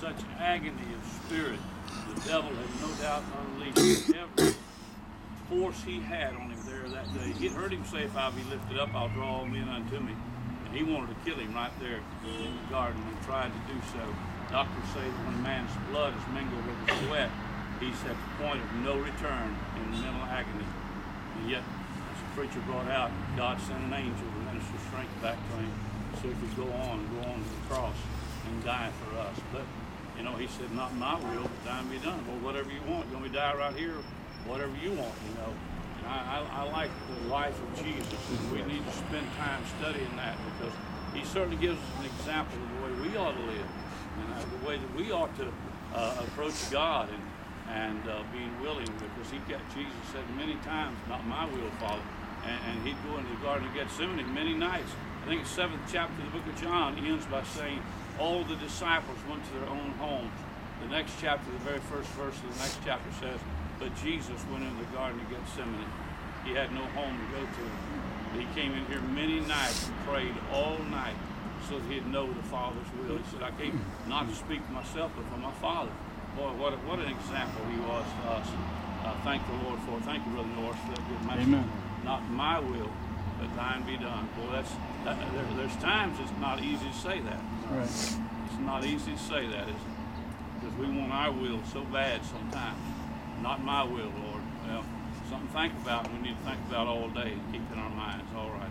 such agony of spirit. The devil had no doubt unleashed every force he had on him there that day. He'd heard him say, if I be lifted up, I'll draw all men unto me. And he wanted to kill him right there in the garden and tried to do so. Doctors say that when a man's blood is mingled with his sweat, he's at the point of no return in mental agony. And yet, as the preacher brought out, God sent an angel to minister strength back to him so he could go on to the cross and die for us. But, you know, he said, not my will, but thine be done. Well, whatever you want. You want me to die right here? Whatever you want, you know. And I like the life of Jesus, and we need to spend time studying that because he certainly gives us an example of the way we ought to live and the way that we ought to approach God and being willing, because Jesus said many times, not my will, Father. And he'd go into the Garden of Gethsemane many nights. I think the 7th chapter of the book of John ends by saying, all the disciples went to their own homes. The next chapter, the very first verse of the next chapter says, but Jesus went into the Garden of Gethsemane. He had no home to go to. He came in here many nights and prayed all night so that he'd know the Father's will. He said, I came not to speak for myself, but for my Father. Boy, what an example he was to us. Thank the Lord for it. Thank you, Brother Norris, for that good message. Amen. Not my will, but thine be done. Boy, there's times it's not easy to say that. Right. It's not easy to say that, is it? Because we want our will so bad sometimes. Not my will, Lord. Well, something to think about, and we need to think about all day, keep in our minds. All right.